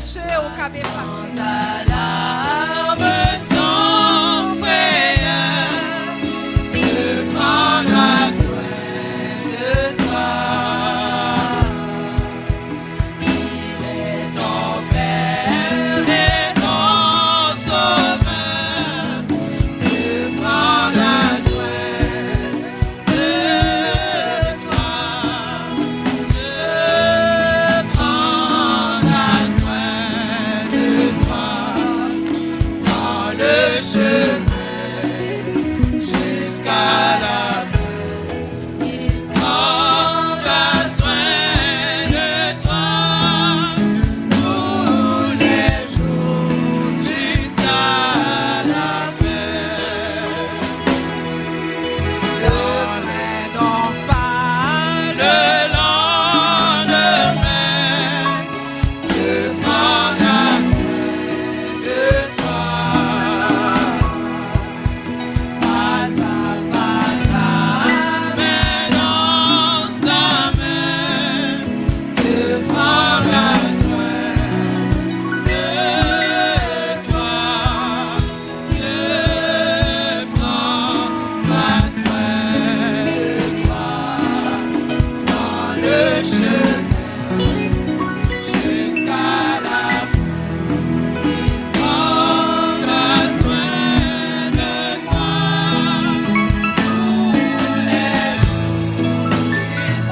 péché au cabé passé. Sans frayeur, je prendrai soin de toi. Il est ton Père et ton Sauveur, je prendrai soin de toi. Je prendrai soin de toi. Dans le chemin jusqu'à la fin, il prendra soin de toi tous les jours jusqu'à la fin. Ne crains donc pas le lendemain, Dieu prendra soin de toi. Pas à pas, ta main dans sa main, Dieu prendra soin de toi. Dieu prendra soin de toi dans le chemin jusqu'à la fin. Il prendra soin de toi tous les jours jusqu'à la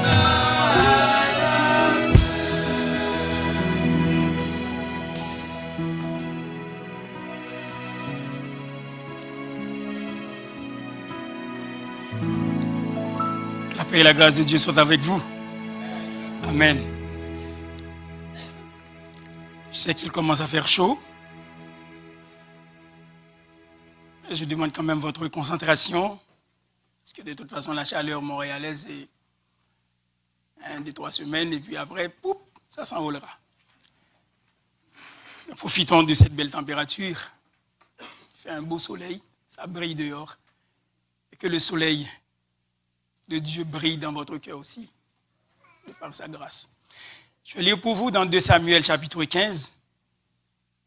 La paix et la grâce de Dieu soient avec vous. Amen. Je sais qu'il commence à faire chaud. Je demande quand même votre concentration. Parce que de toute façon, la chaleur montréalaise, c'est 1, 2, 3 semaines. Et puis après, poup, ça s'envolera. Profitons de cette belle température. Il fait un beau soleil. Ça brille dehors. Et que le soleil de Dieu brille dans votre cœur aussi, de par sa grâce. Je vais lire pour vous dans 2 Samuel chapitre 15,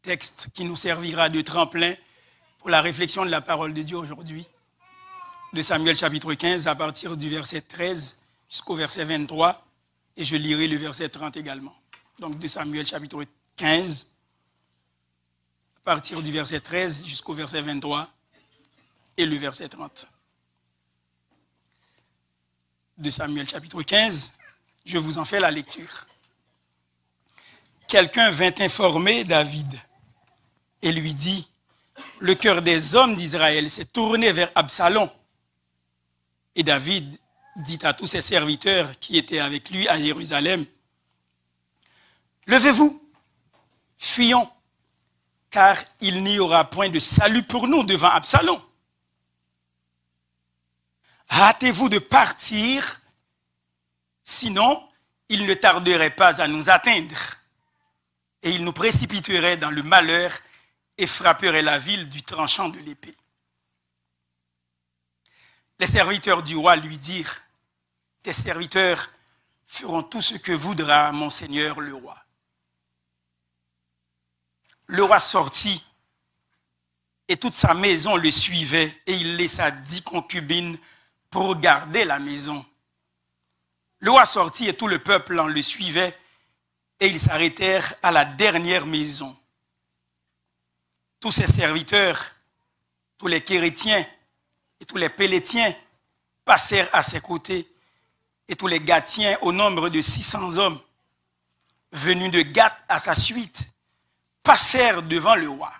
texte qui nous servira de tremplin pour la réflexion de la parole de Dieu aujourd'hui. 2 Samuel chapitre 15 à partir du verset 13 jusqu'au verset 23 et je lirai le verset 30 également. Donc 2 Samuel chapitre 15 à partir du verset 13 jusqu'au verset 23 et le verset 30. De Samuel chapitre 15, je vous en fais la lecture. Quelqu'un vint informer David et lui dit, le cœur des hommes d'Israël s'est tourné vers Absalom. Et David dit à tous ses serviteurs qui étaient avec lui à Jérusalem, levez-vous, fuyons, car il n'y aura point de salut pour nous devant Absalom. Hâtez-vous de partir, sinon il ne tarderait pas à nous atteindre, et il nous précipiterait dans le malheur et frapperait la ville du tranchant de l'épée. Les serviteurs du roi lui dirent, tes serviteurs feront tout ce que voudra mon seigneur le roi. Le roi sortit, et toute sa maison le suivait, et il laissa 10 concubines pour garder la maison. Le roi sortit et tout le peuple en le suivait, et ils s'arrêtèrent à la dernière maison. Tous ses serviteurs, tous les Kérétiens et tous les Pélétiens passèrent à ses côtés, et tous les Gatiens au nombre de 600 hommes, venus de Gath à sa suite, passèrent devant le roi.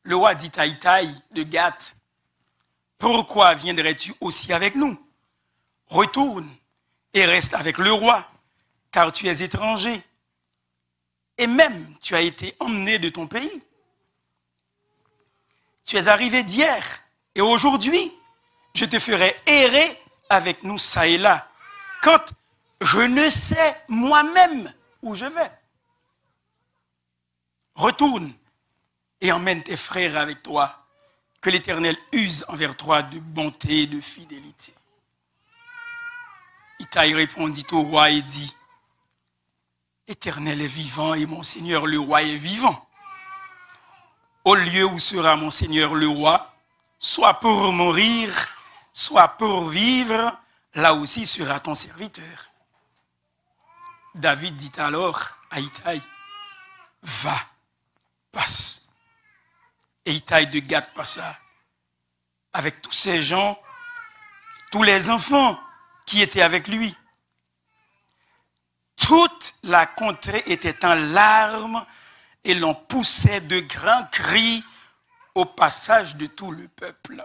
Le roi dit à Itaï de Gath, pourquoi viendrais-tu aussi avec nous? Retourne et reste avec le roi, car tu es étranger. Et même tu as été emmené de ton pays. Tu es arrivé d'hier, et aujourd'hui, je te ferai errer avec nous ça et là, quand je ne sais moi-même où je vais. Retourne et emmène tes frères avec toi, que l'Éternel use envers toi de bonté et de fidélité. Itaï répondit au roi et dit, Éternel est vivant et mon Seigneur le roi est vivant. Au lieu où sera mon Seigneur le roi, soit pour mourir, soit pour vivre, là aussi sera ton serviteur. David dit alors à Itai, va, passe. Et Itai de Gath passa avec tous ces gens, tous les enfants qui étaient avec lui. Toute la contrée était en larmes et l'on poussait de grands cris au passage de tout le peuple.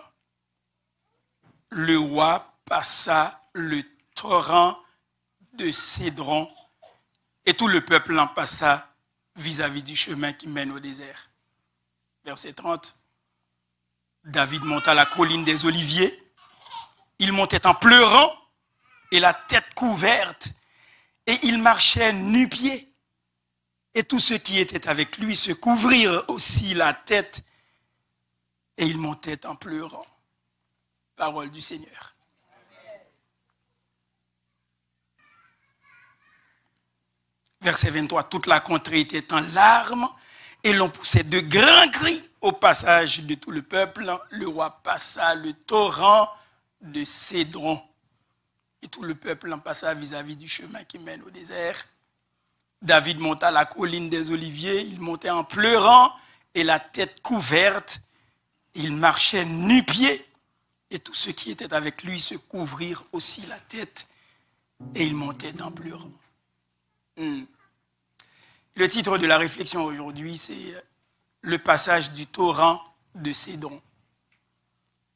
Le roi passa le torrent de Cédron et tout le peuple en passa vis-à-vis du chemin qui mène au désert. Verset 30. David monta la colline des Oliviers. Il montait en pleurant et la tête couverte et il marchait nu-pieds. Et tous ceux qui étaient avec lui se couvrirent aussi la tête et il montait en pleurant. Parole du Seigneur. Verset 23, toute la contrée était en larmes et l'on poussait de grands cris au passage de tout le peuple. Le roi passa le torrent de Cédron et tout le peuple en passa vis-à-vis du chemin qui mène au désert. David monta la colline des Oliviers, il montait en pleurant et la tête couverte. Il marchait nu-pieds et tous ceux qui étaient avec lui se couvrirent aussi la tête et il montait en pleurant. Le titre de la réflexion aujourd'hui, c'est le passage du torrent de Cédron.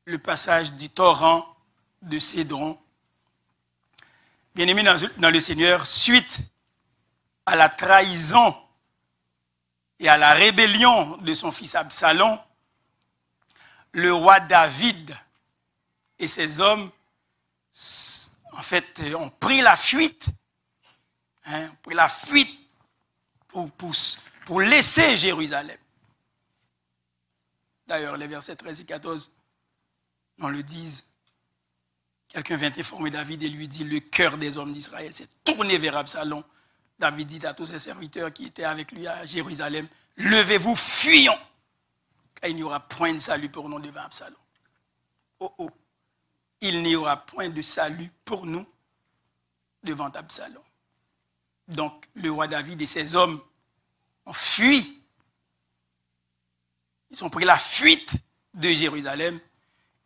Le passage du torrent de Cédron. Bien-aimé dans le Seigneur, suite à la trahison et à la rébellion de son fils Absalom, le roi David et ses hommes, en fait, ont pris la fuite. Ont pris la fuite pour laisser Jérusalem. D'ailleurs, les versets 13 et 14 on le disent. Quelqu'un vient informer David et lui dit, le cœur des hommes d'Israël s'est tourné vers Absalom. David dit à tous ses serviteurs qui étaient avec lui à Jérusalem, levez-vous, fuyons, car il n'y aura point de salut pour nous devant Absalom. Oh oh, il n'y aura point de salut pour nous devant Absalom. Donc, le roi David et ses hommes ont fui. Ils ont pris la fuite de Jérusalem.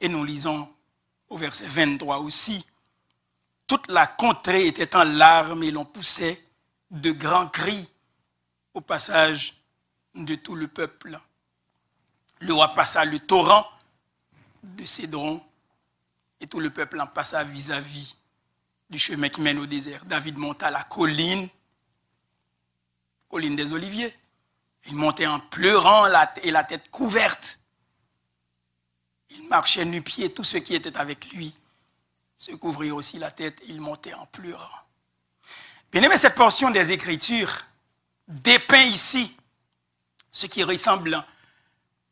Et nous lisons au verset 23 aussi. Toute la contrée était en larmes et l'on poussait de grands cris au passage de tout le peuple. Le roi passa le torrent de Cédron et tout le peuple en passa vis-à-vis du chemin qui mène au désert. David monta la colline des Oliviers. Il montait en pleurant et la tête couverte. Il marchait nu-pieds, tous ceux qui étaient avec lui se couvrirent aussi la tête, il montait en pleurant. Bien aimé, cette portion des Écritures dépeint ici ce qui ressemble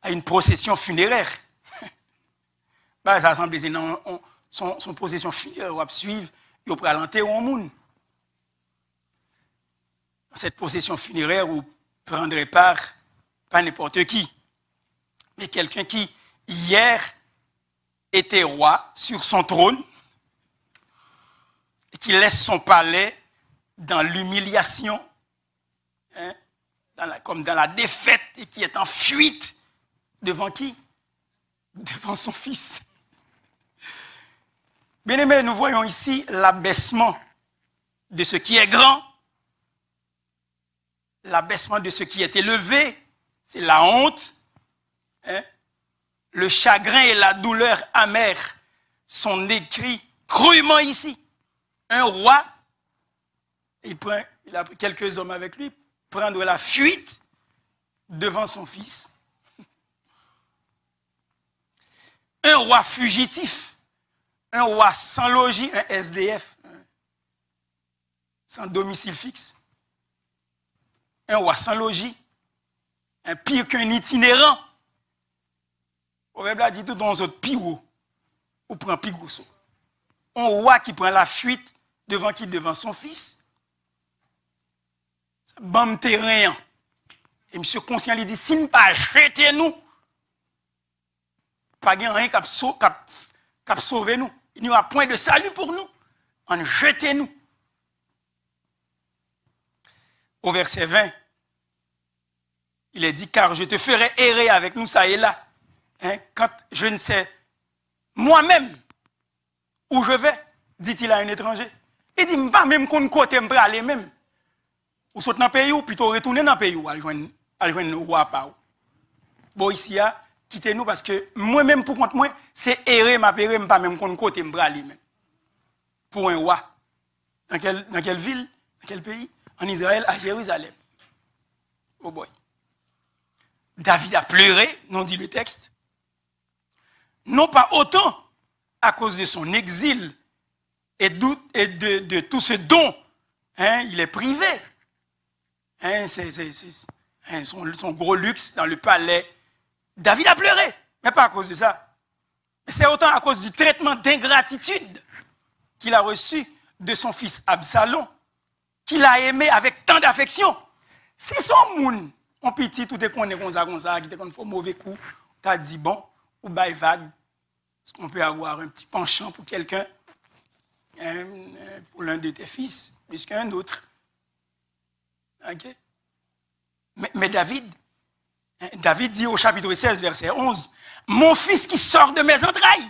à une procession funéraire. Ça semble son procession funéraire va suivre, il va l'enterrer au monde. Dans cette procession funéraire, vous prendrez part, pas n'importe qui, mais quelqu'un qui, hier, était roi sur son trône et qui laisse son palais dans l'humiliation, comme dans la défaite, et qui est en fuite devant qui? Devant son fils. Bien aimé, nous voyons ici l'abaissement de ce qui est grand, l'abaissement de ce qui est élevé, c'est la honte, le chagrin et la douleur amère sont décrits crûment ici. Un roi, il a pris quelques hommes avec lui, prendre la fuite devant son fils. Un roi fugitif, un roi sans logis, un SDF, sans domicile fixe. Un roi sans logis, un pire qu'un itinérant. Le proverbe a dit tout dans un pire ou prend pire gros. Un roi qui prend la fuite devant qui? Devant son fils. Bon terrain. Et monsieur conscient lui dit, si nous pas jeter nous, pas rien qui a sauvé nous. Il n'y aura point de salut pour nous. On jette nous. Au verset 20, il est dit, car je te ferai errer avec nous, ça et là. Hein, quand je ne sais moi-même où je vais, dit-il à un étranger. Il dit, pas même qu'on côté me aller même. Ou saute dans le pays ou plutôt retourner dans le pays ou aller joindre le roi pas. Bon ici quittez nous parce que moi-même pour compte moi c'est errer ma péré pas même qu'on côté me aller même. Pour un roi. Dans quelle ville, dans quel pays? En Israël, à Jérusalem. Oh boy. David a pleuré, non dit le texte. Non pas autant à cause de son exil et de tout ce dont il est privé. Son gros luxe dans le palais. David a pleuré, mais pas à cause de ça. C'est autant à cause du traitement d'ingratitude qu'il a reçu de son fils Absalom, qu'il a aimé avec tant d'affection. Si son moun, on petit, tout est qu'on est comme ça, qui est qu'on fait mauvais coup, tu as dit bon, ou bail vague, est-ce qu'on peut avoir un petit penchant pour quelqu'un, pour l'un de tes fils, plus qu'un autre. Ok? Mais David dit au chapitre 16, verset 11, mon fils qui sort de mes entrailles.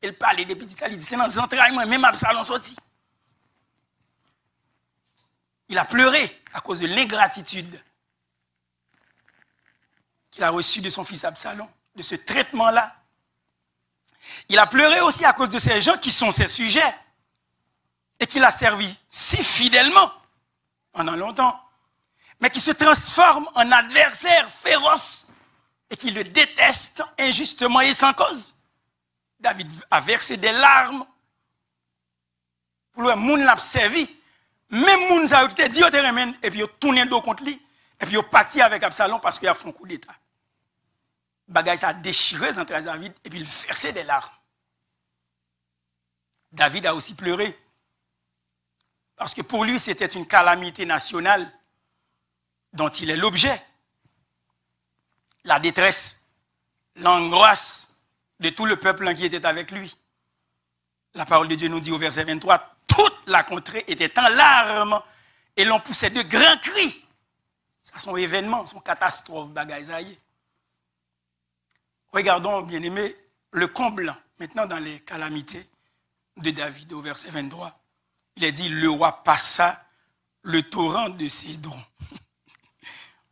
Il parlait des petits, il dit, c'est dans les entrailles, moi, même Absalom sorti. Il a pleuré à cause de l'ingratitude qu'il a reçue de son fils Absalom, de ce traitement-là. Il a pleuré aussi à cause de ces gens qui sont ses sujets et qu'il a servi si fidèlement pendant longtemps, mais qui se transforment en adversaires féroces et qui le détestent injustement et sans cause. David a versé des larmes pour le monde l'a servi. Même moun ça a dit au terrain et puis il tourné dos contre lui et puis il parti avec Absalom parce qu'il a fait un coup d'état. Bagay ça a déchiré entre David et puis il versait des larmes. David a aussi pleuré parce que pour lui c'était une calamité nationale dont il est l'objet. La détresse, l'angoisse de tout le peuple qui était avec lui. La parole de Dieu nous dit au verset 23, toute la contrée était en larmes et l'on poussait de grands cris. Ça, son événement, son catastrophe, bagaille ça y est. Regardons, bien aimé, le comble maintenant dans les calamités de David au verset 23. Il est dit, le roi passa le torrent de Cédron.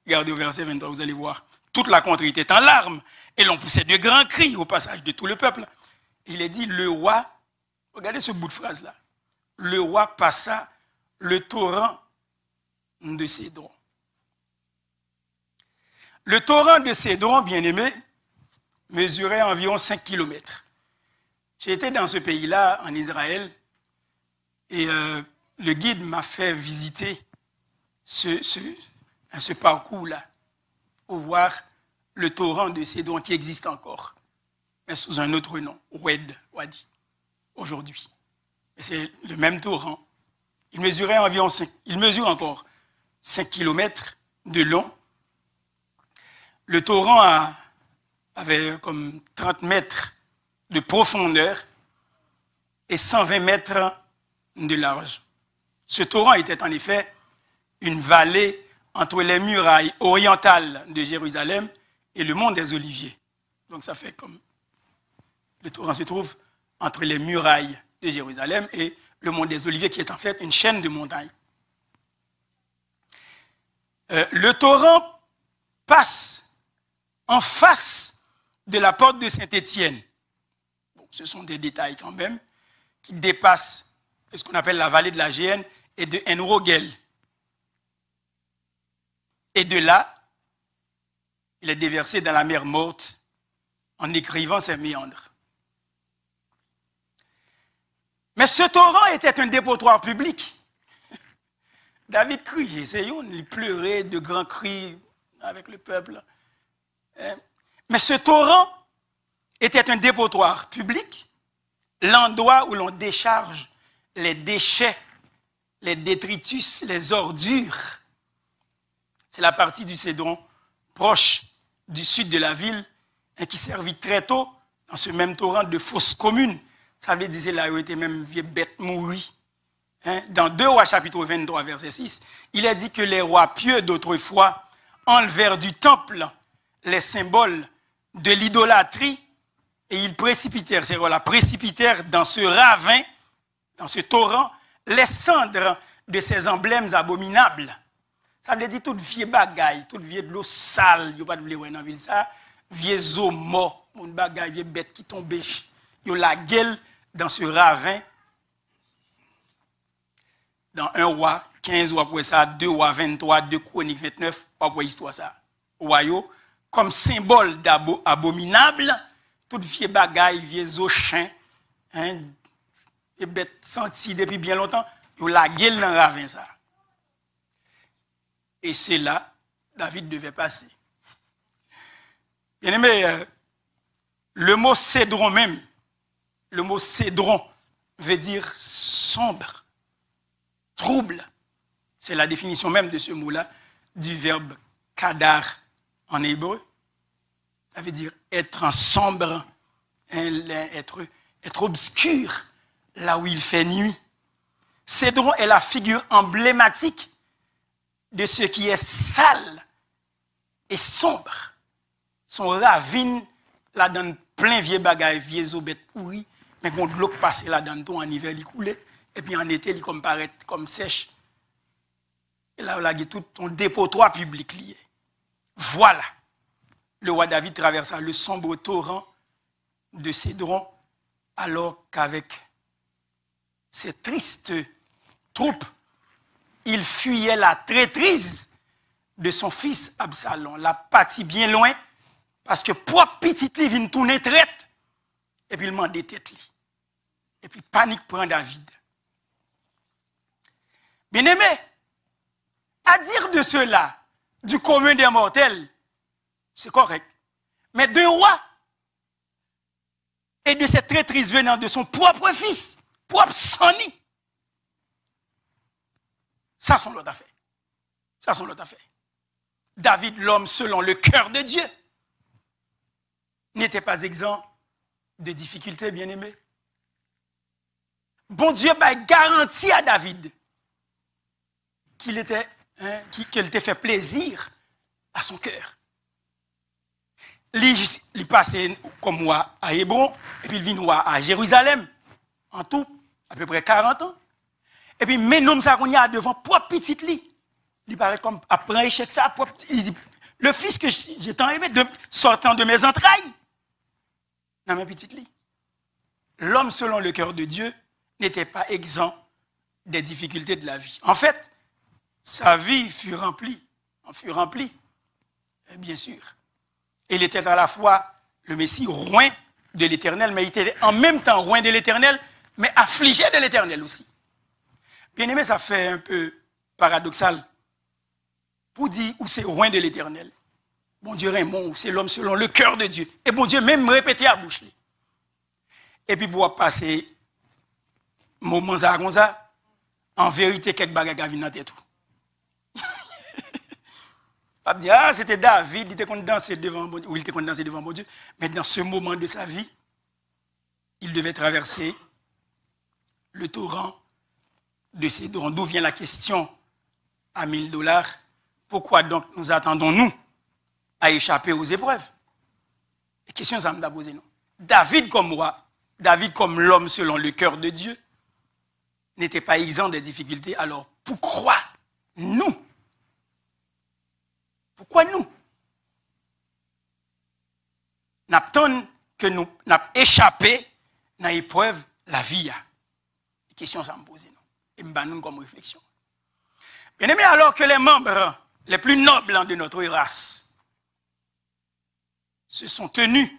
Regardez au verset 23, vous allez voir. Toute la contrée était en larmes et l'on poussait de grands cris au passage de tout le peuple. Il est dit, le roi, regardez ce bout de phrase-là. Le roi passa le torrent de Cédron. Le torrent de Cédron, bien aimé, mesurait environ 5 km. J'ai été dans ce pays-là, en Israël, et le guide m'a fait visiter ce parcours-là pour voir le torrent de Cédron qui existe encore, mais sous un autre nom, Wadi, aujourd'hui. C'est le même torrent. Il mesure encore 5 km de long. Le torrent avait comme 30 mètres de profondeur et 120 mètres de large. Ce torrent était en effet une vallée entre les murailles orientales de Jérusalem et le mont des Oliviers. Donc ça fait comme... Le torrent se trouve entre les murailles de Jérusalem et le mont des Oliviers qui est en fait une chaîne de montagnes. Le torrent passe en face de la porte de Saint-Étienne. Bon, ce sont des détails quand même qui dépassent ce qu'on appelle la vallée de la Géhenne et de En-Rogel. Et de là, il est déversé dans la mer Morte en écrivant ses méandres. Mais ce torrent était un dépotoir public. David criait, il pleurait de grands cris avec le peuple. Mais ce torrent était un dépotoir public, l'endroit où l'on décharge les déchets, les détritus, les ordures C'est la partie du Cédron proche du sud de la ville et qui servit très tôt dans ce même torrent de fosses communes. Ça veut dire là où était même vieille bête mourie. Dans 2 Rois chapitre 23 verset 6, il est dit que les rois pieux d'autrefois enlevèrent du temple les symboles de l'idolâtrie et ils précipitèrent, ces rois-là précipitèrent dans ce ravin, dans ce torrent, les cendres de ces emblèmes abominables. Ça veut dire toute vieille bagaille, toute vieille de l'eau sale, il n'y a pas de blé dans la ville, ça, vieille eau mort, mon bagaille, vieille bête qui tombe, il y a la gueule dans ce ravin. Dans 1 Roi 15, ou après ça, 2 Rois 23, 2 Chroniques 29, après histoire ça. Royaux, comme symbole d'abominable, toute vieille bagaille, vieille eau chien, des bêtes senties depuis bien longtemps, il y a la gueule dans le ravin ça. Et c'est là, David devait passer. Bien aimé, le mot cédron même, le mot cédron veut dire sombre, trouble. C'est la définition même de ce mot-là, du verbe kadar en hébreu. Ça veut dire être en sombre, être obscur, là où il fait nuit. Cédron est la figure emblématique de ce qui est sale et sombre. Son ravine, là dans plein vieux bagaille, vieux bêtes pourries, mais quand de l'eau passe là dans ton en hiver, il coule, et puis en été, il paraît comme sèche. Et là, il y a tout ton dépotoir public lié. Voilà. Le roi David traversa le sombre torrent de Cédron, alors qu'avec ses tristes troupes, il fuyait la traîtrise de son fils Absalom. La partie bien loin, parce que propre petite li vient tourner traite, et puis il m'a des têtes li. Et puis panique prend David. Bien aimé, à dire de cela, du commun des mortels, c'est correct. Mais d'un roi, et de cette traîtrise venant de son propre fils, propre sani, ça sont l'autre affaire. Ça sont l'autre affaire. David, l'homme selon le cœur de Dieu, n'était pas exempt de difficultés, bien-aimés. Bon Dieu a garanti à David qu'il était fait plaisir à son cœur. Il passait comme moi à Hébron, et puis il vient à Jérusalem, en tout, à peu près 40 ans. Et puis, mais non, ça qu'on y a devant, propre petite lit. Il paraît comme, après un échec, ça, propre, il dit, le fils que j'ai tant aimé, sortant de mes entrailles, dans mes petites lits. L'homme, selon le cœur de Dieu, n'était pas exempt des difficultés de la vie. En fait, sa vie fut remplie, bien sûr. Il était à la fois le Messie roi de l'Éternel, mais il était en même temps roi de l'Éternel, mais affligé de l'Éternel aussi. Bien aimé, ça fait un peu paradoxal pour dire où c'est roi de l'Éternel. Bon Dieu Raymond, c'est l'homme selon le cœur de Dieu. Et bon Dieu même répété à bouche. Et puis pour passer moments à comme ça, en vérité, quelques bagages à venir dans tête. Pas dire, ah, c'était David, il était content de danser devant bon Dieu, ou il était content de danser devant bon Dieu. Mais dans ce moment de sa vie, il devait traverser le torrent de Cédron. D'où vient la question à $1000? Pourquoi donc nous attendons-nous à échapper aux épreuves? La question, ça me posé, non? David comme roi, David comme l'homme selon le cœur de Dieu, n'était pas exempt des difficultés. Alors, pourquoi nous? Pourquoi nous? N'attendons que nous n'avons échappé dans l'épreuve la vie. La question, ça me pose, non? Et nous comme réflexion. Bien aimé, alors que les membres les plus nobles de notre race se sont tenus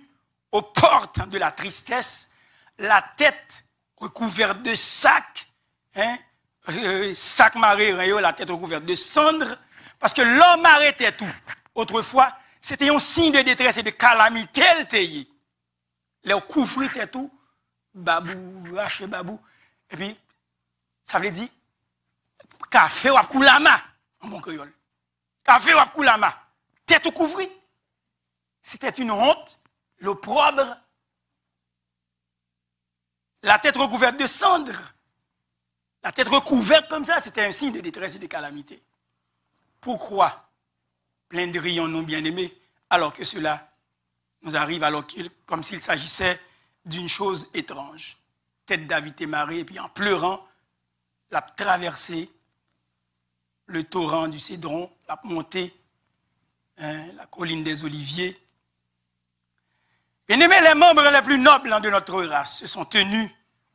aux portes de la tristesse, la tête recouverte de sacs, sac maré, la tête recouverte de cendres, parce que l'homme arrêtait tout. Autrefois, c'était un signe de détresse et de calamité. Les couvraient tout, babou, raché babou, et puis, ça veut dire, café ou koulama, en bon créole. Café ou koulama. Tête couvrie. C'était une honte, l'opprobre. La tête recouverte de cendres. La tête recouverte comme ça, c'était un signe de détresse et de calamité. Pourquoi plaindrions-nous, bien-aimés, alors que cela nous arrive, comme s'il s'agissait d'une chose étrange? Tête David et Marie, et puis en pleurant, l'a traversé le torrent du Cédron, l'a monté la colline des Oliviers. Bien-aimés, les membres les plus nobles de notre race se sont tenus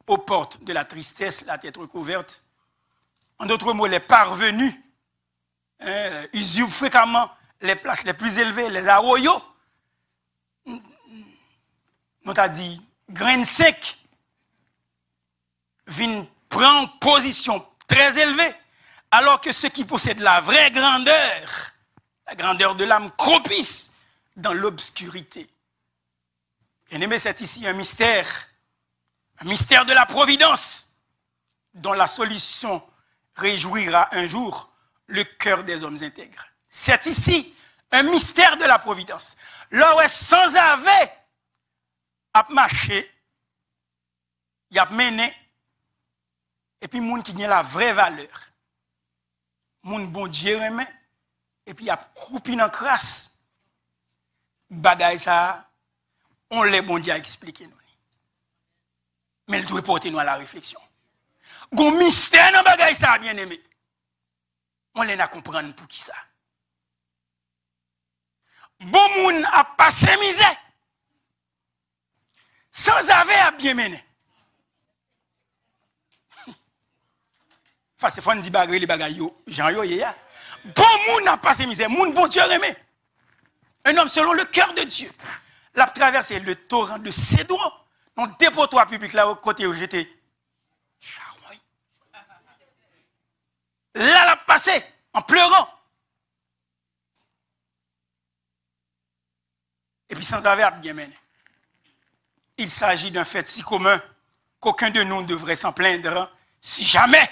aux portes de la tristesse, la tête recouverte. En d'autres mots, les parvenus usurpent fréquemment les places les plus élevées, les arroyos. Nous t'a dit, graines secs, viennent prendre position très élevée, alors que ceux qui possèdent la vraie grandeur, la grandeur de l'âme, croupissent dans l'obscurité. Bien-aimé, c'est ici un mystère de la providence, dont la solution réjouira un jour le cœur des hommes intègres. C'est ici un mystère de la providence. Là où sans avait à marcher, il y a mené, et puis moun qui a la vraie valeur. Moun bon Dieu remet, et puis il y a croupi dans crasse. Bagay ça, on les bon Dieu a expliqué nous. Mais il doit porter nous à la réflexion. Gon mystère dans bagay ça, bien aimé. On les a comprendre pour qui ça. Bon moun a passé misère. Sans avoir à bien mener. Enfin, c'est faut dire bagay les bagay yo, Jean yo ya. Bon moun a passé misère, moun bon Dieu aimé. Un homme selon le cœur de Dieu. L'a traversé le torrent de Cédron. Dans le dépotoir public là, au côté où j'étais. Là, l'a passé en pleurant. Et puis sans avoir bien mené. Il s'agit d'un fait si commun qu'aucun de nous ne devrait s'en plaindre si jamais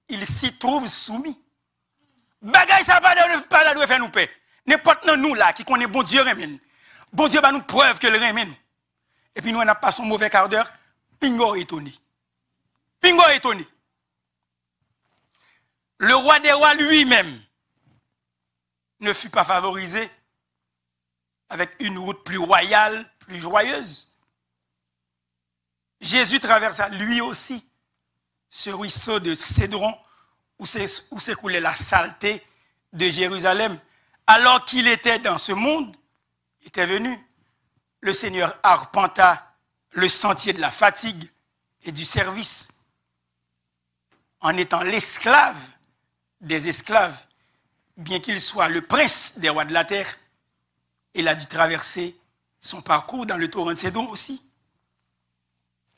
il s'y trouve soumis. Bagay ça pas de faire nous paix. N'importe nous là qui connaît bon Dieu remène. Bon Dieu va nous preuve que le remène. Et puis nous on a passé un mauvais quart d'heure, pingo étonné. Pingo étonné. Le roi des rois lui-même ne fut pas favorisé avec une route plus royale, plus joyeuse. Jésus traversa lui aussi ce ruisseau de Cédron où s'écoulait la saleté de Jérusalem. Alors qu'il était dans ce monde, il était venu, le Seigneur arpenta le sentier de la fatigue et du service. En étant l'esclave des esclaves, bien qu'il soit le prince des rois de la terre, il a dû traverser son parcours dans le torrent de Cédron aussi.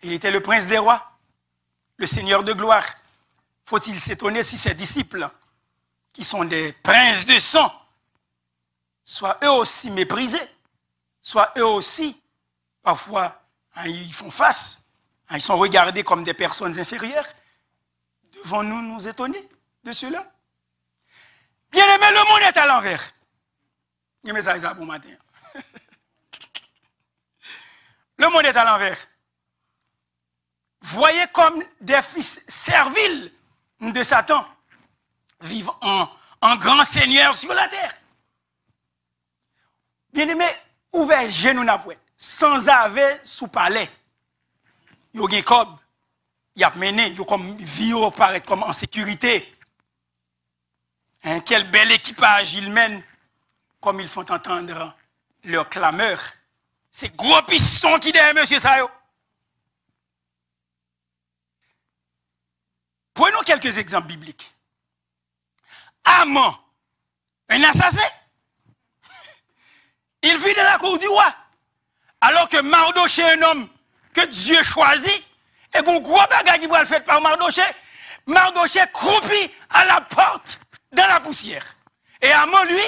Il était le prince des rois, le Seigneur de gloire. Faut-il s'étonner si ses disciples, qui sont des princes de sang, soient eux aussi méprisés, soient eux aussi, parfois, ils font face, ils sont regardés comme des personnes inférieures. Devons-nous nous étonner de cela? Bien aimé, le monde est à l'envers. Il y a un message à bon matin. Le monde est à l'envers. Voyez comme des fils serviles de Satan vivent en grand seigneur sur la terre. Bien aimé, ouvert genou n'apoué, sans avoir sous palais. Yo gen kob, y a mené, yo comme vie paraît comme en sécurité. Hein, quel bel équipage ils mènent, comme ils font entendre leur clameur. C'est gros piston qui derrière monsieur Sayo. Prenons quelques exemples bibliques. Amon, un assassin, il vit dans la cour du roi, alors que Mardoché est un homme que Dieu choisit, et bon gros bagage qui va le faire par Mardoché, Mardoché croupit à la porte dans la poussière. Et Amon, lui,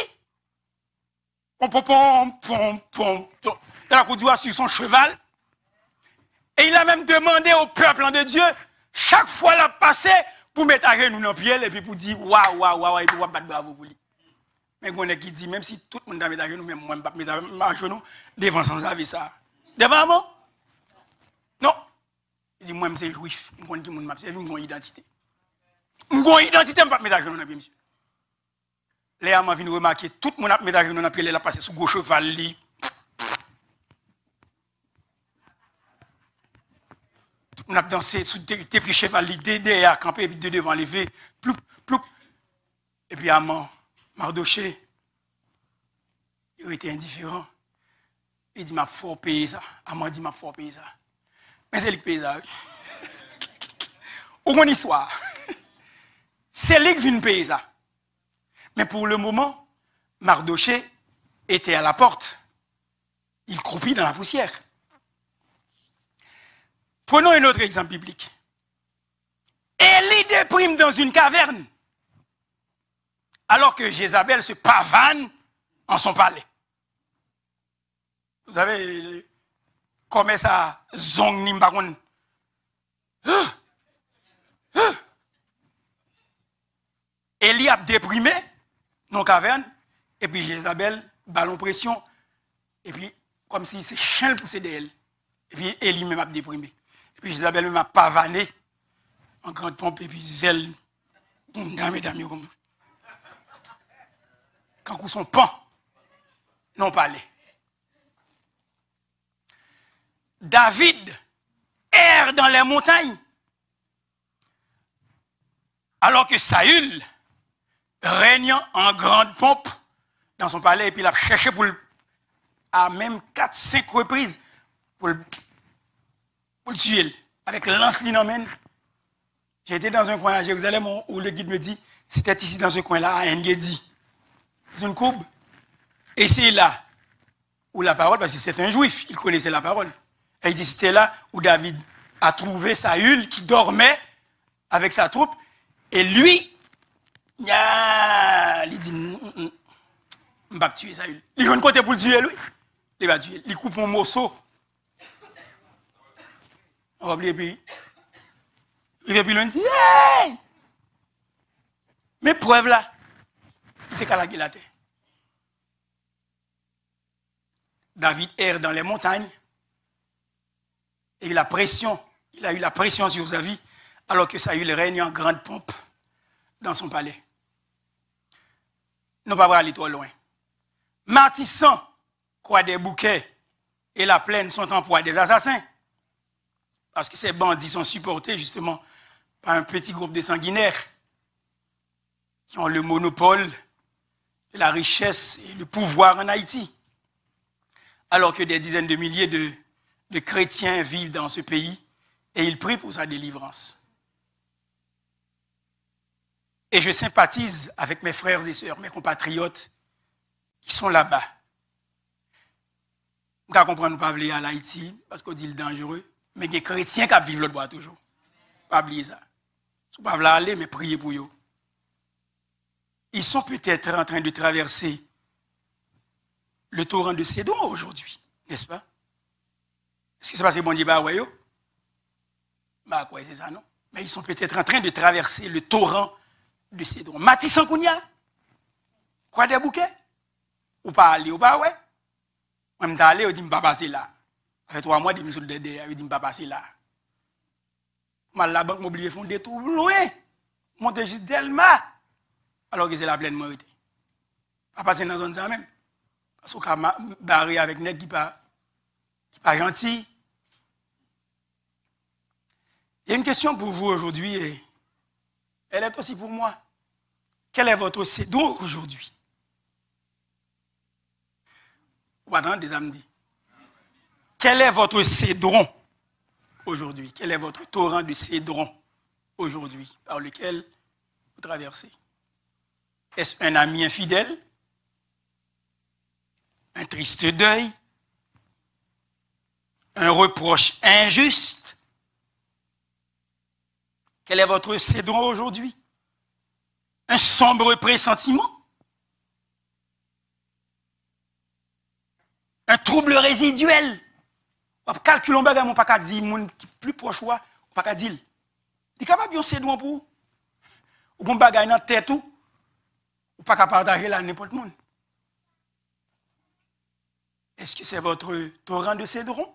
dans la cour du roi sur son cheval, et il a même demandé au peuple de Dieu, chaque fois la passer pour mettre à genoux dans le pied, et puis pour dire waouh, et puis pour battre bravo pour lui. Mais on est qui dit, même si tout le monde a mis à genoux, même moi, je ne vais pas mettre à genoux, devant sans avoir ça. Devant moi? Non. Il dit, moi, je suis juif. Je connais qui m'a servi, je une identité. Je une identité, je ne vais pas mettre à genoux, monsieur. Léa m'a vu remarquer, tout le monde a mis à genoux, il a passé sous gauche cheval. Tout le monde a dansé sous des plus cheval, derrière, campé, puis devant levé, ploup, ploup. Et puis, Amand, Mardoché, il était indifférent. Il dit, m'a fort payé ça. Amand dit, m'a fort payé ça. Mais c'est lui qui paye ça. Ou mon histoire. C'est lui qui vient payer ça. Mais pour le moment, Mardoché était à la porte. Il croupit dans la poussière. Prenons un autre exemple biblique. Élie déprime dans une caverne, alors que Jézabel se pavane en son palais. Vous savez, comment ça, zong nimbaron. Élie a déprimé dans la caverne, et puis Jézabel, ballon pression, et puis comme si c'est chien poussé d'elle. Et puis Élie même a déprimé. Et puis Jézabel même a pavané en grande pompe, et puis zèle. Quand son pan, non parlé. David erre dans les montagnes, alors que Saül règne en grande pompe dans son palais, et puis il a cherché à même 4-5 reprises pour le tuer avec lance-linamène. J'étais dans un coin à Jérusalem où le guide me dit, c'était ici dans ce coin-là, à Engedi. C'est une courbe. Et c'est là où la parole, parce que c'est un juif, il connaissait la parole. Et il dit, c'était là où David a trouvé Saül qui dormait avec sa troupe. Et lui, il dit, je ne vais pas tuer Saül. Il a un côté pour le tuer, lui. Il va tuer. Il coupe un morceau. Et puis, il dit, hey! Mais preuve là, il était calagué la terre. David erre dans les montagnes et il a eu la pression sur sa vie alors que Saül règne en grande pompe dans son palais. Nous ne pouvons pas aller trop loin. Martissant croix des bouquets et la plaine sont en proie des assassins. Parce que ces bandits sont supportés justement par un petit groupe de sanguinaires qui ont le monopole de la richesse et le pouvoir en Haïti. Alors que des dizaines de milliers de chrétiens vivent dans ce pays et ils prient pour sa délivrance. Et je sympathise avec mes frères et sœurs, mes compatriotes qui sont là-bas. On ne comprend pas aller à Haïti parce qu'on dit le dangereux, mais des chrétiens qui vivent l'autre bois toujours. Pas oublier ça. Si vous ne pouvez pas aller, mais priez pour eux. Ils sont peut-être en train de traverser le torrent de Cédron aujourd'hui, n'est-ce pas? Est-ce que c'est parce que bon Dieu va ouais, bah quoi, c'est ça, non? Mais ils sont peut-être en train de traverser le torrent de Cédron. Matissan Kounia, quoi des bouquets? Ou pas aller, ou pas ouais? Moi, je suis allé, je dis, je ne vais pas passer là. Après 3 mois, je dis, je ne vais pas passer là. La banque mobilier font des tours loin. Monte juste Delma. Alors que c'est la pleine moralité. Pas passer dans la zone ça même. Parce qu'on a barré avec nèg qui pas gentil. Il y a une question pour vous aujourd'hui et elle est aussi pour moi. Quel est votre cédron aujourd'hui? Ou attendez des samedis. Quel est votre cédron aujourd'hui? Quel est votre torrent de cédron aujourd'hui par lequel vous traversez? Est-ce un ami infidèle? Un triste deuil? Un reproche injuste? Quel est votre cédron aujourd'hui? Un sombre pressentiment? Un trouble résiduel? Calculons bagay mon pas ka di moun qui plus proche ou pas dire. Di capable yon cédron pour ou bon bagay dans tête ou Ou pas qu'à partager là n'importe monde. Est-ce que c'est votre torrent de Cédron?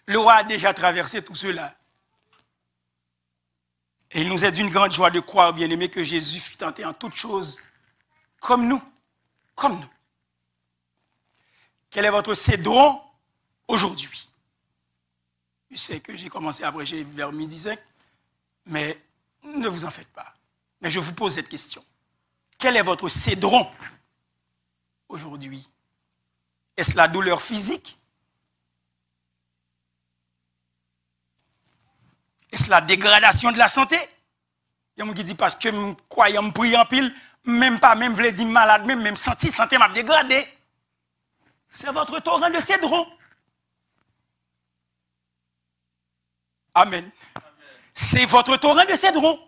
Le roi a déjà traversé tout cela. Et il nous est d'une grande joie de croire, bien-aimés, que Jésus fut tenté en toutes choses, comme nous. Comme nous. Quel est votre Cédron aujourd'hui? Je sais que j'ai commencé à prêcher vers midi 5, mais ne vous en faites pas. Mais je vous pose cette question. Quel est votre Cédron aujourd'hui? Est-ce la douleur physique? Est-ce la dégradation de la santé? Il y a des gens qui disent parce que je crois que je prie en pile, même pas, même je dire malade, même santé m'a dégradé. C'est votre torrent de Cédron. Amen. C'est votre torrent de Cédron.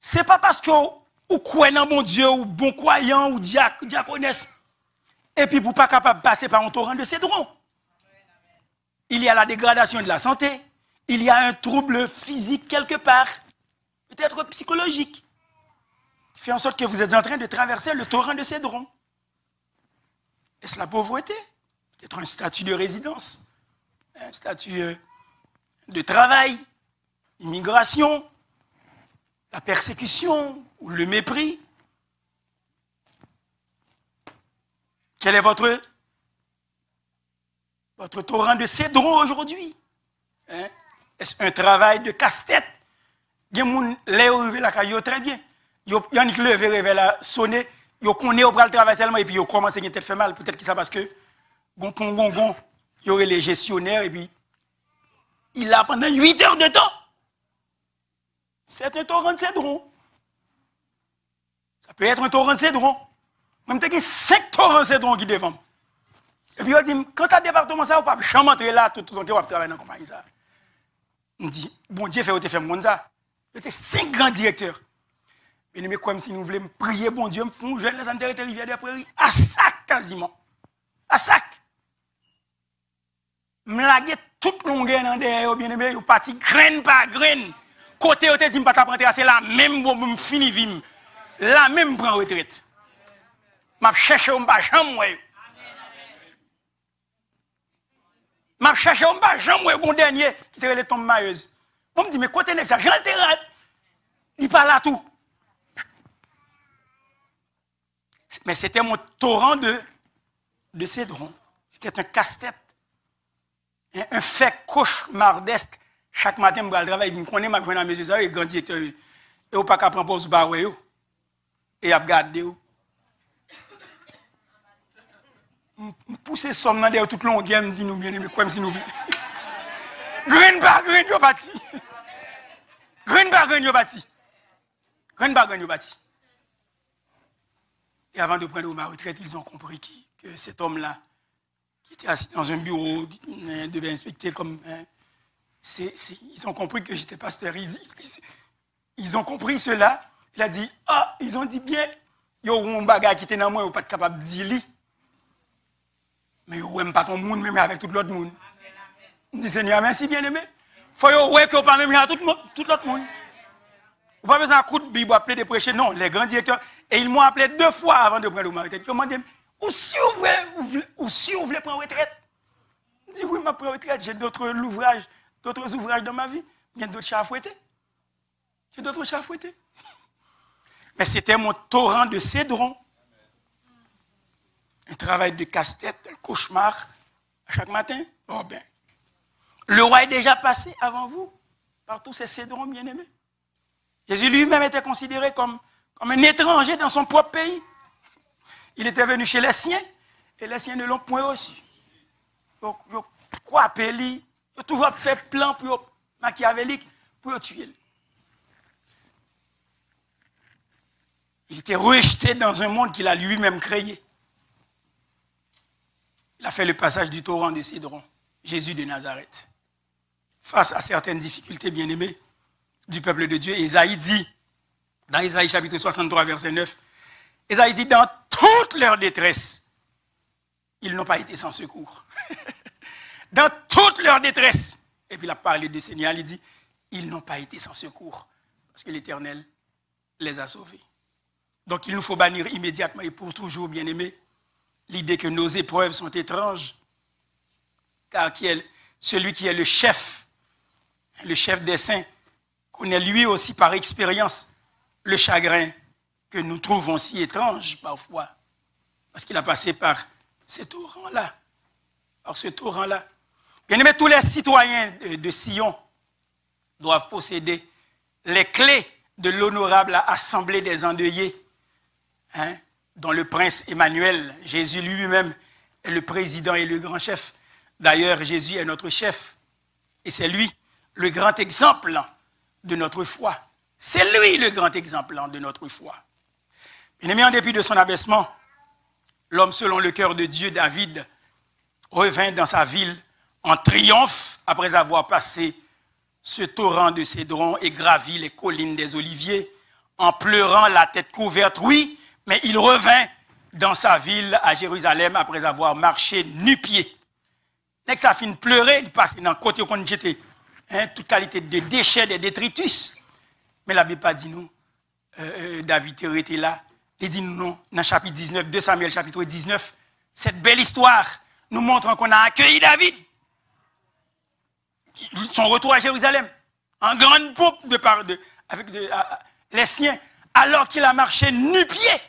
Ce n'est pas parce que vous croyez dans mon Dieu, ou bon croyant, ou diaconesse, et puis vous n'êtes pas capable de passer par un torrent de Cédron. Il y a la dégradation de la santé, il y a un trouble physique quelque part, peut-être psychologique, qui fait en sorte que vous êtes en train de traverser le torrent de Cédron. Est-ce la pauvreté? Peut-être un statut de résidence, un statut de travail, immigration, la persécution ou le mépris. Quel est votre torrent de Cédron aujourd'hui? Hein? Est-ce un travail de casse-tête? Il y a des gens qui lèvent la caille très bien. Il y a des qui lèvent la sonner. Ils connaissent le travail seulement et puis ils commencent à se faire mal. Peut-être que c'est parce que il y aurait les gestionnaires et puis il a pendant 8 heures de temps. C'est un torrent de Cédron. Ça peut être un torrent de Cédron. Même si il y a 5 torrents de Cédron qui défendent. Et puis on dit, quand tu as un département, ça, on ne peut pas entrer là tout le temps que tu vas travailler dans la compagnie. On dit, bon Dieu fait faire mon ça. Il y a 5 grands directeurs. Mais comme si nous voulions prier, bon Dieu, me font jeune les enterrer de rivière des prairies, à sac quasiment. À sac. Je lague toute longueur dans derrière, bien aimé, ou parti graine par graine. Côté où tu dis, je ne vais pas t'apprendre, c'est là même pour me finir vivre. Là même prendre retraite. Je cherche un bas chambre. Je cherche un bas chambre, bon dernier, qui te relève tombe mailleuse. Je me dis, mais côté n'est ça, j'en te rate. Il parle à tout. Mais c'était mon torrent de Cédron. C'était un casse-tête. Un fait cauchemardesque. Chaque matin, je vais travailler, je me connais, je vais à mes yeux, et grand directeur. Et je ne peux pas prendre pause barre, et je regarde. Je pousse somme dans derrière toute longue game, dit nous bien aimé, comme si nous. Graine par graine, yo bâti. Graine par graine, yo bâti. Graine par graine, yo bâti. Et avant de prendre ma retraite, ils ont compris que cet homme-là, qui était assis dans un bureau, devait inspecter comme. Ils ont compris que j'étais pasteur. Ils ont compris cela. Il a dit, ah, ils ont dit bien, il y a un bagage qui était dans moi, ils n'ont pas capable de dire lui. Mais ils n'aiment pas ton monde, même avec tout l'autre monde. Je dis, Seigneur, merci bien aimé. Il faut que vous pas même à tout l'autre monde. Vous n'avez pas besoin d'un coup de Bible pour appeler des prêcheurs. Non, les grands directeurs. Et ils m'ont appelé 2 fois avant de prendre ma retraite. Ils m'ont dit, où si vous voulez prendre retraite? Je dis, oui, ma retraite, j'ai d'autres ouvrages dans ma vie. Il y a d'autres chats à fouetter. J'ai d'autres chats à fouetter. Mais c'était mon torrent de Cédron. Un travail de casse-tête, un cauchemar chaque matin. Oh ben, le roi est déjà passé avant vous par tous ces Cédrons bien-aimés. Jésus lui-même était considéré comme un étranger dans son propre pays. Il était venu chez les siens et les siens ne l'ont point reçu. Donc, quoi appeler? Il a toujours fait plan pour machiavélique pour tuer. Il était rejeté dans un monde qu'il a lui-même créé. Il a fait le passage du torrent de Cédron, Jésus de Nazareth. Face à certaines difficultés bien-aimées du peuple de Dieu, Ésaïe dit, dans Ésaïe chapitre 63, verset 9, Ésaïe dit, dans toute leur détresse, ils n'ont pas été sans secours. Dans toute leur détresse. Et puis il a parlé du Seigneur, il dit, ils n'ont pas été sans secours. Parce que l'Éternel les a sauvés. Donc il nous faut bannir immédiatement et pour toujours, bien-aimés, l'idée que nos épreuves sont étranges, car celui qui est le chef des saints, connaît lui aussi par expérience le chagrin que nous trouvons si étrange parfois, parce qu'il a passé par ce torrent-là. Bien-aimés, tous les citoyens de Sion doivent posséder les clés de l'honorable assemblée des endeuillés, dont le prince Emmanuel, Jésus lui-même, est le président et le grand chef. D'ailleurs, Jésus est notre chef. Et c'est lui le grand exemple de notre foi. C'est lui le grand exemple de notre foi. Bien-aimé, en dépit de son abaissement, l'homme selon le cœur de Dieu, David, revint dans sa ville en triomphe après avoir passé ce torrent de Cédron et gravi les collines des Oliviers, en pleurant la tête couverte. Oui, mais il revint dans sa ville à Jérusalem après avoir marché nu-pied. Dès que ça finit de pleurer, il passe dans le côté où on jetait toute qualité de déchets, de détritus. Mais la Bible pas dit nous, David était là. Il dit nous non, dans le chapitre 19, 2 Samuel chapitre 19, cette belle histoire nous montre qu'on a accueilli David. Son retour à Jérusalem, en grande pompe avec les siens, alors qu'il a marché nu-pied,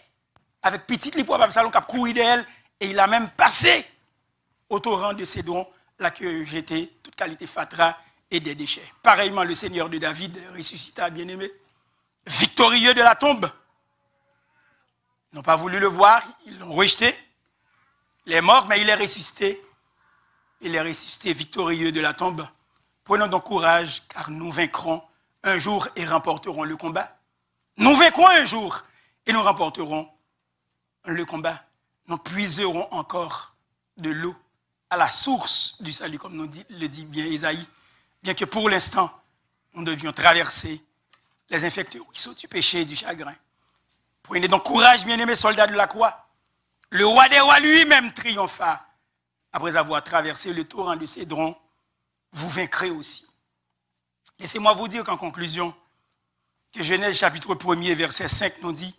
avec petite lipo à Absalom qui a couru d'elle, et il a même passé au torrent de Cédron, là que j'étais, toute qualité fatra et des déchets. Pareillement, le Seigneur de David ressuscita, bien-aimé, victorieux de la tombe. Ils n'ont pas voulu le voir, ils l'ont rejeté. Il est mort, mais il est ressuscité. Il est ressuscité victorieux de la tombe. Prenons donc courage, car nous vaincrons un jour et remporterons le combat. Nous vaincrons un jour et nous remporterons le combat. Nous puiserons encore de l'eau à la source du salut, comme le dit bien Ésaïe, bien que pour l'instant, nous devions traverser les infectés ruisseaux du péché et du chagrin. Prenez donc courage, bien-aimés soldats de la croix. Le roi des rois lui-même triompha. Après avoir traversé le torrent de Cédron, vous vaincrez aussi. Laissez-moi vous dire qu'en conclusion, que Genèse chapitre 1er, verset 5 nous dit,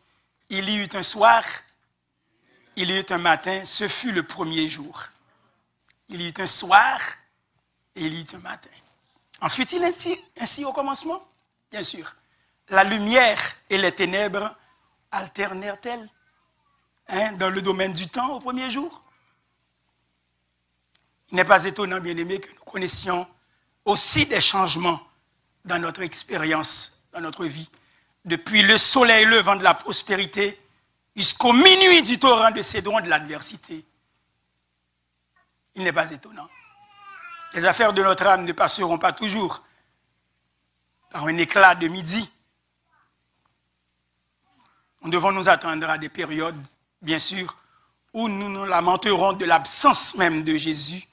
il y eut un soir, il y eut un matin, ce fut le premier jour. Il y eut un soir et il y eut un matin. En fut-il ainsi au commencement? Bien sûr. La lumière et les ténèbres alternèrent-elles dans le domaine du temps au premier jour? Il n'est pas étonnant, bien-aimés, que nous connaissions aussi des changements dans notre expérience, dans notre vie, depuis le soleil levant de la prospérité jusqu'au minuit du torrent de Cédron de l'adversité. Il n'est pas étonnant. Les affaires de notre âme ne passeront pas toujours par un éclat de midi. Nous devons nous attendre à des périodes, bien sûr, où nous nous lamenterons de l'absence même de Jésus,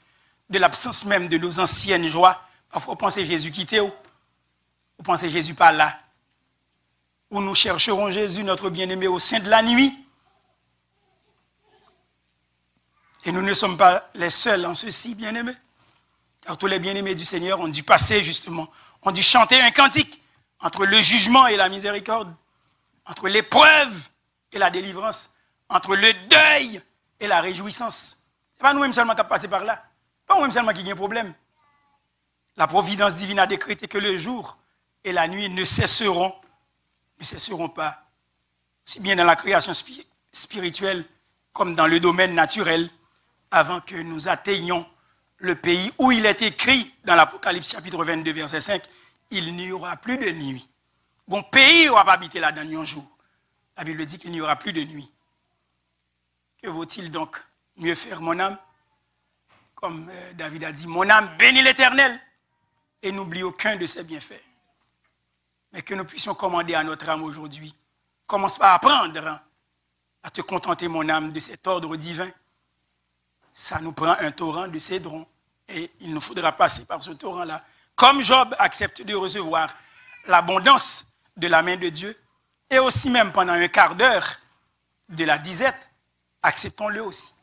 de l'absence même de nos anciennes joies. Parfois, vous pensez Jésus quitté, vous pensez Jésus pas là. Où nous chercherons Jésus, notre bien-aimé, au sein de la nuit. Et nous ne sommes pas les seuls en ceci, bien-aimés. Car tous les bien-aimés du Seigneur ont dû passer, justement, ont dû chanter un cantique entre le jugement et la miséricorde, entre l'épreuve et la délivrance, entre le deuil et la réjouissance. Ce n'est pas nous-mêmes seulement qui avons passé par là. Pas nous-mêmes seulement qui avons un problème. La providence divine a décrété que le jour et la nuit ne cesseront pas, si bien dans la création spirituelle comme dans le domaine naturel, avant que nous atteignions le pays où il est écrit dans l'Apocalypse chapitre 22, verset 5, il n'y aura plus de nuit. Bon, pays où on va habiter là dans un jour. La Bible dit qu'il n'y aura plus de nuit. Que vaut-il donc mieux faire, mon âme? Comme David a dit, mon âme bénit l'Éternel et n'oublie aucun de ses bienfaits. Mais que nous puissions commander à notre âme aujourd'hui. Commence par apprendre à te contenter, mon âme, de cet ordre divin. Ça nous prend un torrent de Cédron et il nous faudra passer par ce torrent-là. Comme Job accepte de recevoir l'abondance de la main de Dieu et aussi même pendant un quart d'heure de la disette, acceptons-le aussi.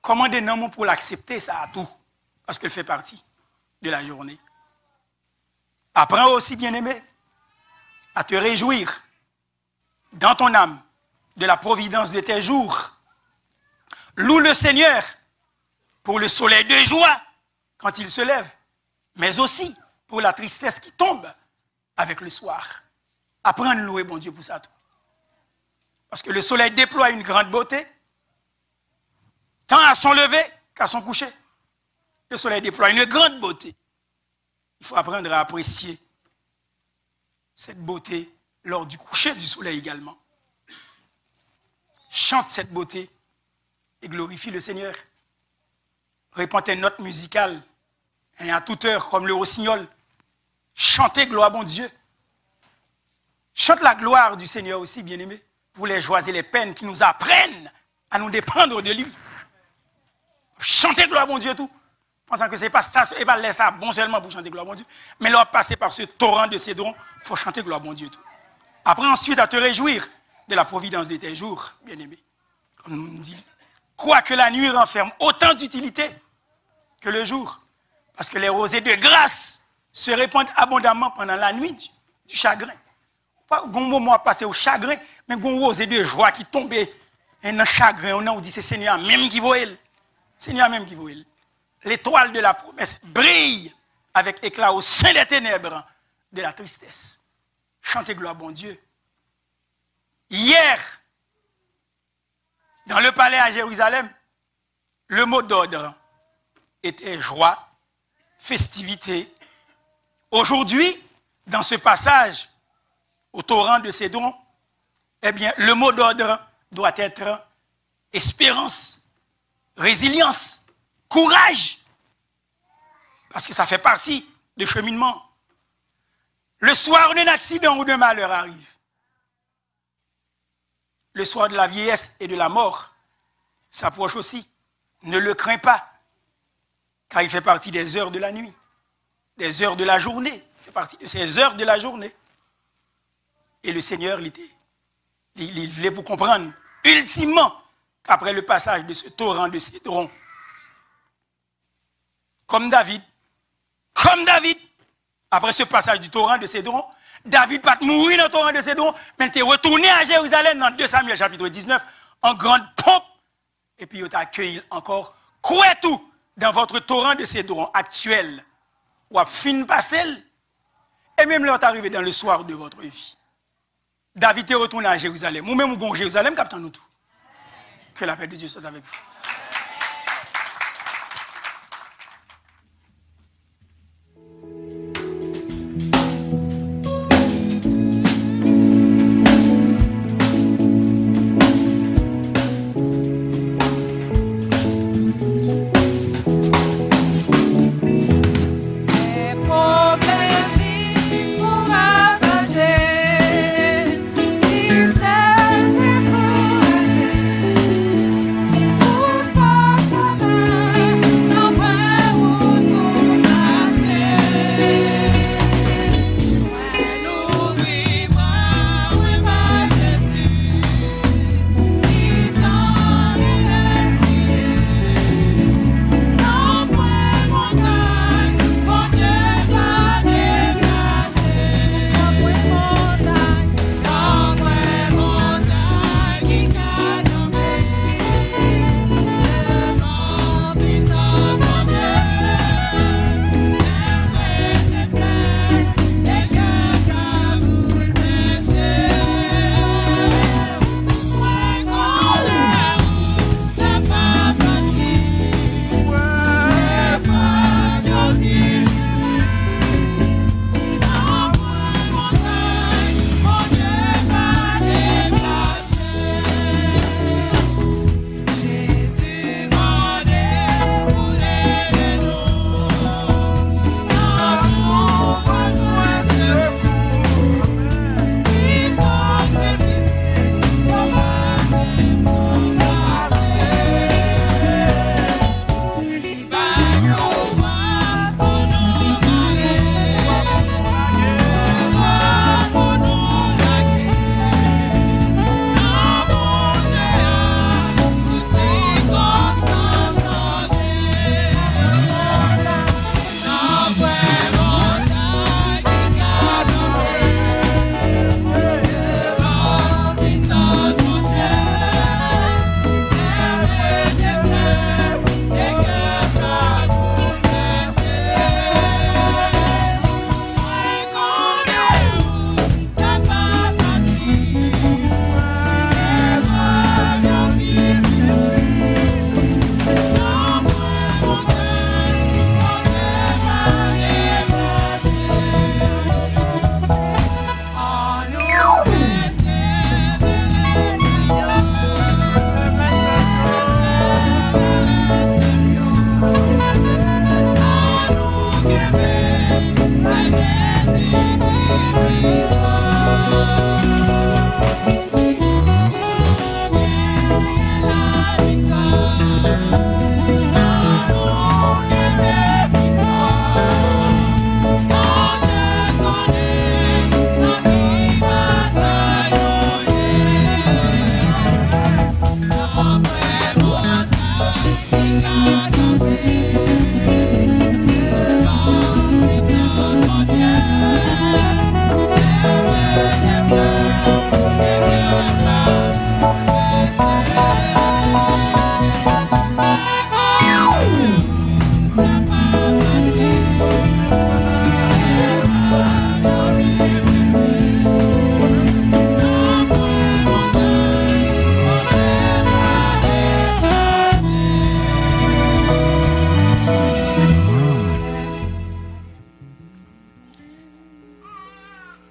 Commandez-nous pour l'accepter, ça a tout, parce qu'elle fait partie de la journée. Apprends aussi, bien-aimé, à te réjouir dans ton âme de la providence de tes jours. Loue le Seigneur pour le soleil de joie quand il se lève, mais aussi pour la tristesse qui tombe avec le soir. Apprends à louer bon Dieu pour ça. Parce que le soleil déploie une grande beauté, tant à son lever qu'à son coucher. Le soleil déploie une grande beauté. Il faut apprendre à apprécier cette beauté lors du coucher du soleil également. Chante cette beauté et glorifie le Seigneur. Répands tes notes musicales et à toute heure comme le rossignol. Chantez gloire à bon Dieu. Chante la gloire du Seigneur aussi, bien-aimé, pour les joies et les peines qui nous apprennent à nous dépendre de lui. Chantez gloire à bon Dieu tout. Pensant que ce n'est pas ça, et pas laisser ça bon seulement pour chanter gloire à bon Dieu. Mais leur passer par ce torrent de Cédron, il faut chanter gloire à bon Dieu tout. Après ensuite à te réjouir de la providence de tes jours, bien-aimé. Comme on dit, crois que la nuit renferme autant d'utilité que le jour. Parce que les rosées de grâce se répandent abondamment pendant la nuit du chagrin. Pas un moment à passer au chagrin, mais un rosée de joie qui tombe. Et un chagrin, on dit c'est Seigneur même qui voit elle. Seigneur même qui voit elle. L'étoile de la promesse brille avec éclat au sein des ténèbres de la tristesse. Chantez gloire à bon Dieu. Hier, dans le palais à Jérusalem, le mot d'ordre était joie, festivité. Aujourd'hui, dans ce passage au torrent de Cédron, eh bien, le mot d'ordre doit être espérance, résilience, courage, parce que ça fait partie du cheminement. Le soir d'un accident ou d'un malheur arrive. Le soir de la vieillesse et de la mort s'approche aussi. Ne le crains pas, car il fait partie des heures de la nuit, des heures de la journée. Il fait partie de ces heures de la journée. Et le Seigneur, il voulait vous comprendre, ultimement, qu'après le passage de ce torrent de Cédron, comme David, après ce passage du torrent de Cédron, David pas mourir dans le torrent de Cédron, mais il est retourné à Jérusalem dans 2 Samuel chapitre 19, en grande pompe, et puis il t'a accueilli encore. Croyez tout dans votre torrent de Cédron actuel, ou à fin passé, et même là, arrivé dans le soir de votre vie. David est retourné à Jérusalem, ou même au Jérusalem, captant nous tout. Que la paix de Dieu soit avec vous. Tristesse et courage,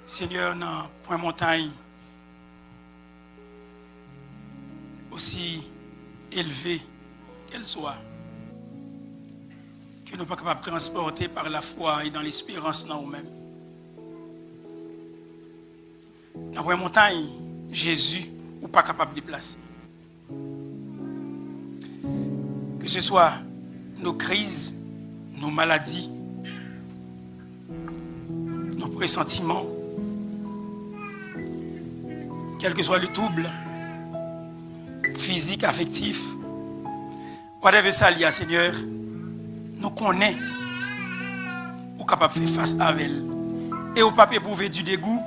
Seigneur, dans Point Montagne, aussi élevée qu'elle soit, que nous ne sommes pas capables de transporter par la foi et dans l'espérance dans nous-mêmes. Dans Point Montagne, Jésus n'est pas capable de déplacer. Que ce soit nos crises, nos maladies, nos pressentiments, quel que soit le trouble, physique, affectif, whatever ça lié, Seigneur, nous connaissons, nous sommes capables de faire face à elle. Et au pas éprouver du dégoût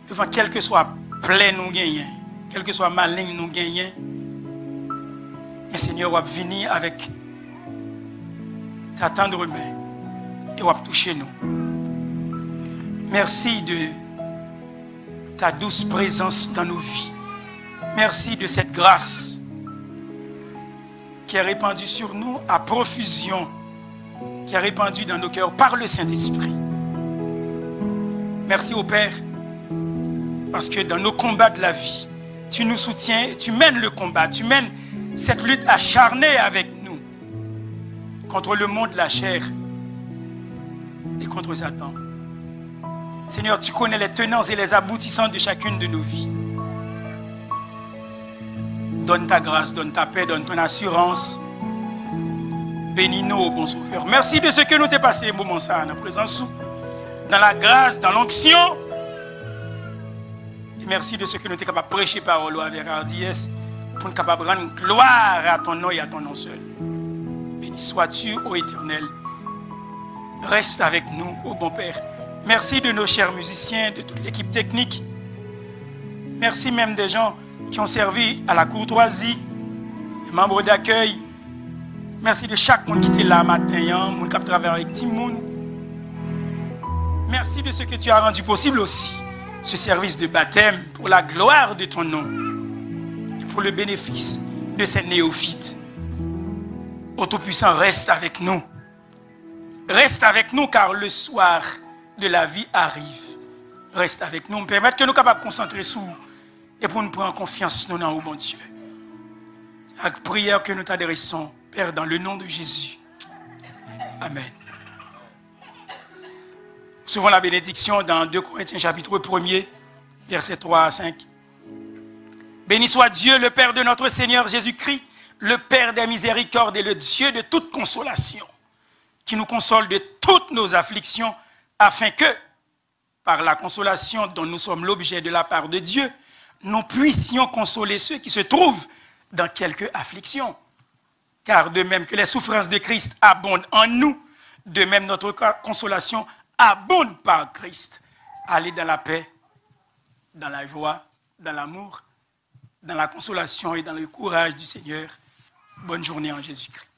devant quel que soit plein nous gagnons, quel que soit maligne nous gagnons. Mais Seigneur, on va venir avec ta tendre main et on va toucher nous. Merci de ta douce présence dans nos vies. Merci de cette grâce qui est répandue sur nous à profusion, qui est répandue dans nos cœurs par le Saint-Esprit. Merci au Père, parce que dans nos combats de la vie, tu nous soutiens et tu mènes le combat, tu mènes cette lutte acharnée avec nous contre le monde, la chair et contre Satan. Seigneur, tu connais les tenants et les aboutissants de chacune de nos vies. Donne ta grâce, donne ta paix, donne ton assurance. Bénis-nous, ô bon Sauveur. Merci de ce que nous t'es passé, moment ça, dans la présence, dans la grâce, dans l'onction. Et merci de ce que nous t'es capable de prêcher parole avec hardiesse pour nous capable de rendre gloire à ton nom et à ton nom seul. Béni sois-tu, ô Éternel. Reste avec nous, ô bon Père. Merci de nos chers musiciens, de toute l'équipe technique. Merci même des gens qui ont servi à la courtoisie, les membres d'accueil. Merci de chaque monde qui était là matin, monde qui a travaillé avec Timoun. Merci de ce que tu as rendu possible aussi, ce service de baptême pour la gloire de ton nom et pour le bénéfice de ces néophytes. Ô Tout-Puissant, reste avec nous. Reste avec nous car le soir de la vie arrive. Reste avec nous, permettre que nous soyons capables de concentrer sur et pour nous prendre confiance nous dans au bon Dieu. La prière que nous t'adressons, Père, dans le nom de Jésus. Amen. Souvent la bénédiction dans 2 Corinthiens chapitre 1er, versets 3 à 5. Béni soit Dieu, le Père de notre Seigneur Jésus-Christ, le Père des miséricordes et le Dieu de toute consolation, qui nous console de toutes nos afflictions, afin que, par la consolation dont nous sommes l'objet de la part de Dieu, nous puissions consoler ceux qui se trouvent dans quelque affliction. Car de même que les souffrances de Christ abondent en nous, de même notre consolation abonde par Christ. Allez dans la paix, dans la joie, dans l'amour, dans la consolation et dans le courage du Seigneur. Bonne journée en Jésus-Christ.